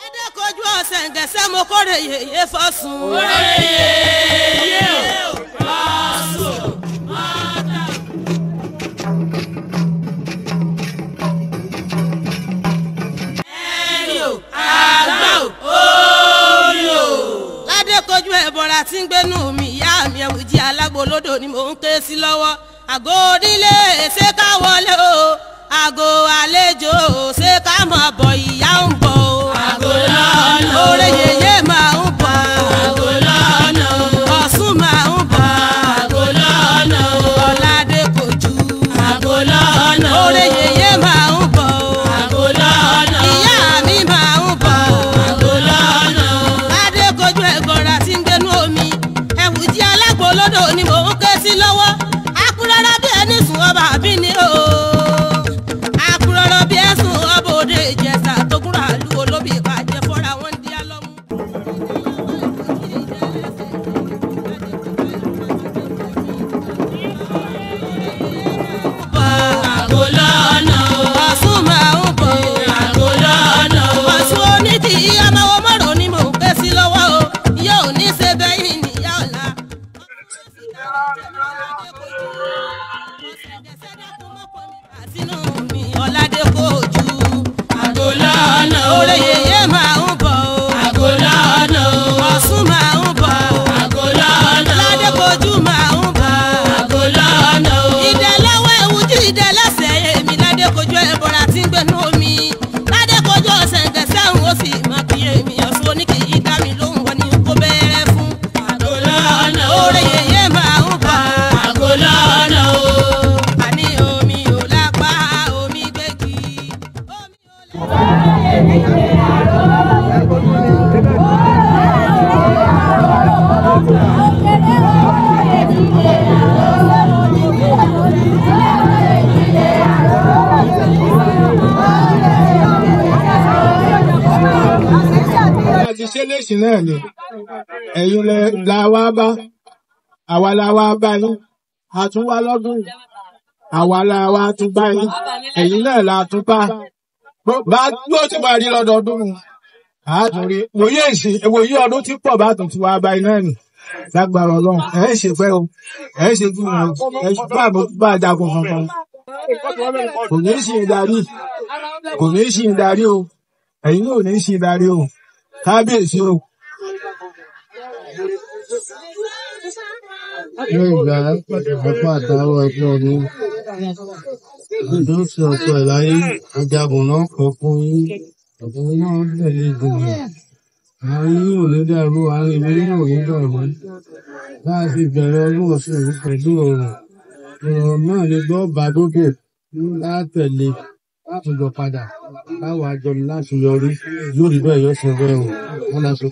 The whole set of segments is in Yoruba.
Adékojú ọ̀sẹ̀ ǹgẹ̀sẹ̀ mo kórè yèyé fọ́sùn. Kórè yèyé o, fọ́sùn mọ́tà. Ẹ̀rí o, àgbà o, orí o. Ládékojú ẹ̀bọ̀ra tí ń gbénú mi ìyá mi Ẹ̀wùjí Alágbolódò ni mò ń ké sí lọ́wọ́. Àgọ́ onílé ṣé ká wọlé o, àgọ́ àlejò ṣé ká máa bọ̀ ìyá ń bọ̀ o. Àgọ́ lọ́nà o. Oore yèyé máa ń bọ̀. Àgọ́ lọ́nà o. Ọ̀ṣun máa ń bọ̀. Àgọ́ lọ́nà o. Ọládékojú. Àgọ́ lọ́nà o. Oore yèyé máa ń bọ̀ o. Àgọ́ lọ́nà o. Ìyá mi máa ń bọ̀ o. Àgọ́ lọ́nà o. Ládékojú ẹ̀gbọ́ra tí ń gbénú omi Ẹ̀wùjí Alágbolódò ni mò ń ké sí lọ́wọ́. Akurara bí ẹni sùn ọba àbí ni o. Akurara bí ẹsùn ọba òde Ìjẹ̀ṣà tó kúrò àlú olóbì ìbàjẹ́ fọ́ra wọn di alọ́mú. Àgọ́ lọ́nà o. Ọ̀ṣun máa ń bọ̀ o. Àgọ́ lọ́nà o. Ọ̀ṣun oníkì ọmọ wọn mọ̀rọ̀ ni mò ń ké sí lọ́wọ́ o. Yóò ní ṣe bẹ́yìn níyà ọ̀la. Ọládékojú. Àgọ́ lọ́nà o. Oore yèyé máa ń bọ̀ o. Àgọ́ lọ́nà o. Ọ̀ṣun máa ń bọ̀ o. Àgọ́ lọ́nà o. Ládékojú máa ń bọ̀ o. Àgọ́ lọ́nà o. Ìdẹ̀lọ́wọ́ Ẹ̀wùjí ìdẹ̀lẹ́sẹ̀ èmi Ládékojú ẹ̀bọ̀ra tí ń gbénú omi. Ládékojú ọ̀sẹ̀ ǹgẹ̀sẹ̀ ń ó sì máa kí èmi Ọ̀ṣun oníkì yìí dá mi lóhùn wọn ni kó bẹ̀rẹ̀ fún. Àgọ́ lọ́nà o. Oore yèyé máa ń bọ̀ o. Àgọ́ lọ́nà o. Àní omi ò lápá omi gbégi. Omi ò lápá. Àti ṣe léṣì náà ni ẹ̀yin la wá bá àwa la wá bá yín a tún wá lọ́dún yìí àwa la wá tún bá yín ẹ̀yin náà la tún bá ló ti máa rí lọ́dọọdún mu àtúnrí wòye ọdún tí pọ̀ bá tún ti wá bá yín náà nì lágbára Ọlọ́run ẹ̀ ṣe pẹ́ o ẹ̀ ṣe fún wọn ẹ̀ ṣe fún àbò bá a jagun kankan kò ní í ṣe ìdarí kò ní í ṣe ìdarí o ẹ̀yin náà ò ní í ṣe ìdarí o kábíyèsí o. Yorùbá ọ̀pọ̀ àtàwọn ẹ̀kọ́ ọdún ọdún sí ọ̀pọ̀ ìláyé ajagun náà kọ̀ fún yín ọ̀pọ̀ náà tẹ̀lé ìgbìmọ̀ àwọn yín ò ní dàrú àwọn ìwé yín ò ní dàrú láti bẹ̀rẹ̀ ọdún ọ̀sẹ̀ pẹ̀lú ọ̀rọ̀ náà lè gbọ́ bàdókè látẹ̀lé láti lọ padà láwọn àjọ láti yọrí lórí bẹ́ẹ̀ yọ sọ bẹ́ẹ̀ o wọ́n lọ sọ.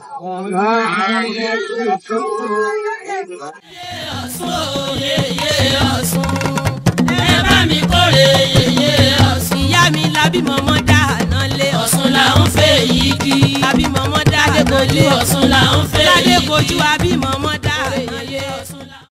Ọ̀ṣun yèyé Ọ̀ṣun. Ẹ bá mi kórè yèyé Ọ̀ṣun. Ìyá mi labí mọ́mọ́ dá àná lé. Ọ̀ṣun là ń fẹ́ yìí kí. Labí mọ́mọ́ dá àná lé. Ọ̀ṣun là ń fẹ́ yìí kí. Ládékojú abí mọ́mọ́ dá àná lé.